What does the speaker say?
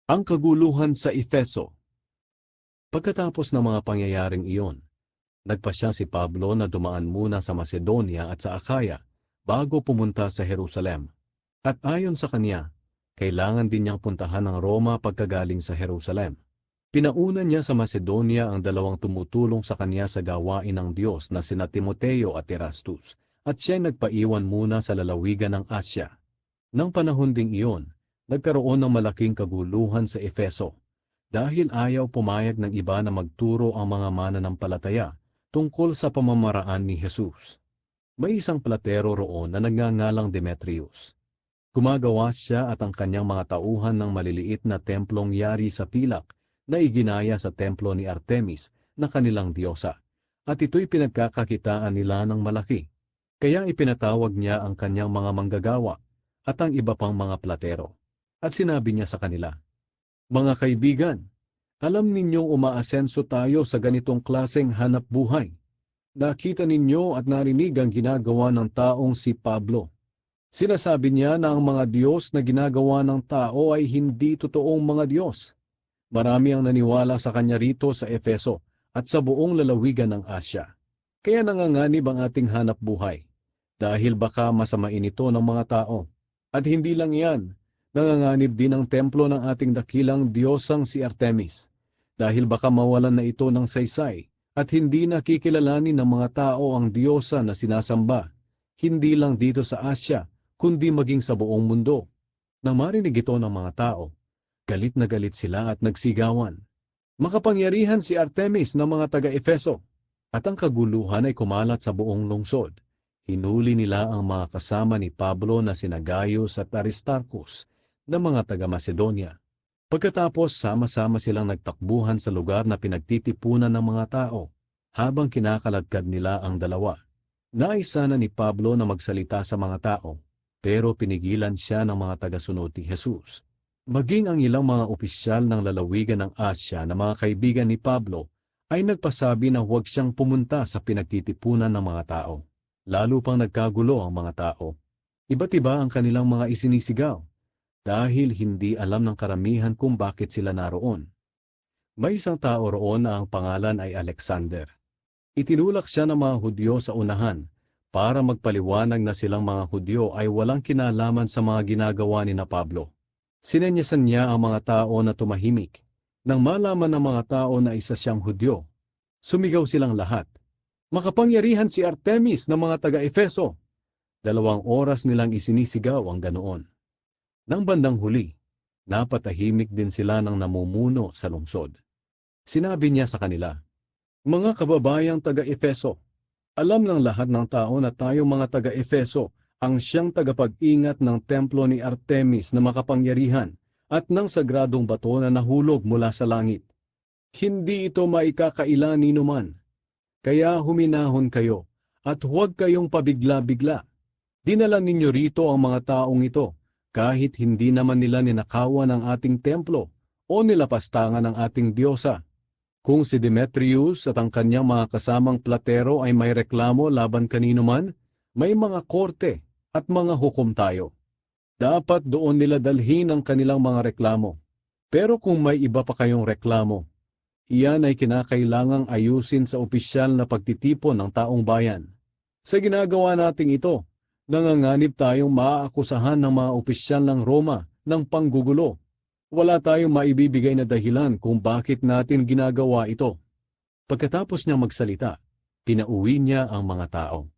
Ang kaguluhan sa Efeso. Pagkatapos ng mga pangyayaring iyon, nagpasya si Pablo na dumaan muna sa Macedonia at sa Akaya bago pumunta sa Jerusalem. At ayon sa kanya, kailangan din niyang puntahan ng Roma pagkagaling sa Jerusalem. Pinauna niya sa Macedonia ang dalawang tumutulong sa kanya sa gawain ng Diyos na sina Timoteo at Erastus, at siya'y nagpaiwan muna sa lalawigan ng Asya. Nang panahon ding iyon, nagkaroon ng malaking kaguluhan sa Efeso dahil ayaw pumayag ng iba na magturo ang mga mananampalataya tungkol sa pamamaraan ni Jesus. May isang platero roon na nagngangalang Demetrius. Gumagawa siya at ang kanyang mga tauhan ng maliliit na templong yari sa pilak na iginaya sa templo ni Artemis na kanilang diyosa, at ito'y pinagkakakitaan nila ng malaki. Kaya ipinatawag niya ang kanyang mga manggagawa at ang iba pang mga platero. At sinabi niya sa kanila, "Mga kaibigan, alam ninyong umaasenso tayo sa ganitong klaseng hanap buhay. Nakita ninyo at narinig ang ginagawa ng taong si Pablo. Sinasabi niya na ang mga Diyos na ginagawa ng tao ay hindi totoong mga Diyos. Marami ang naniwala sa kanya rito sa Efeso at sa buong lalawigan ng Asya. Kaya nanganganib ang ating hanap buhay, dahil baka masamain ito ng mga tao. At hindi lang iyan, nanganganib din ang templo ng ating dakilang Diyosang si Artemis, dahil baka mawalan na ito ng saysay at hindi nakikilalanin ng mga tao ang Diyosa na sinasamba, hindi lang dito sa Asya, kundi maging sa buong mundo." Nang marinig ito ng mga tao, galit na galit sila at nagsigawan, "Makapangyarihan si Artemis ng mga taga-Efeso!" At ang kaguluhan ay kumalat sa buong lungsod. Hinuli nila ang mga kasama ni Pablo na sina Gaius at Aristarchus na mga taga-Macedonia. Pagkatapos sama-sama silang nagtakbuhan sa lugar na pinagtitipunan ng mga tao, habang kinakaladkad nila ang dalawa. Nais sana ni Pablo na magsalita sa mga tao, pero pinigilan siya ng mga tagasunod ni Jesus. Maging ang ilang mga opisyal ng lalawigan ng Asya na mga kaibigan ni Pablo ay nagpasabi na huwag siyang pumunta sa pinagtitipunan ng mga tao. Lalo pang nagkagulo ang mga tao. Iba't iba ang kanilang mga isinisigaw, dahil hindi alam ng karamihan kung bakit sila naroon. May isang tao roon na ang pangalan ay Alexander. Itinulak siya ng mga Hudyo sa unahan para magpaliwanag na silang mga Hudyo ay walang kinalaman sa mga ginagawa ni na Pablo. Sinenyasan niya ang mga tao na tumahimik. Nang malaman ng mga tao na isa siyang Hudyo, sumigaw silang lahat, "Makapangyarihan si Artemis ng mga taga-Efeso!" 2 oras nilang isinisigaw ang ganoon. Nang bandang huli, napatahimik din sila ng namumuno sa lungsod. Sinabi niya sa kanila, "Mga kababayang taga-Efeso, alam ng lahat ng tao na tayo mga taga-Efeso ang siyang tagapag-ingat ng templo ni Artemis na makapangyarihan at ng sagradong bato na nahulog mula sa langit. Hindi ito maikakaila ni numan. Kaya huminahon kayo at huwag kayong pabigla-bigla. Dinala ninyo rito ang mga taong ito kahit hindi naman nila ninakawan ang ating templo o nilapastangan ang ating diyosa. Kung si Demetrius at ang kanyang mga kasamang platero ay may reklamo laban kanino man, may mga korte at mga hukom tayo. Dapat doon nila dalhin ang kanilang mga reklamo. Pero kung may iba pa kayong reklamo, iyan ay kinakailangang ayusin sa opisyal na pagtitipon ng taong bayan. Sa ginagawa nating ito, nanganganib tayong maaakusahan ng mga opisyal ng Roma ng panggugulo. Wala tayong maibibigay na dahilan kung bakit natin ginagawa ito." Pagkatapos niyang magsalita, pinauwi niya ang mga tao.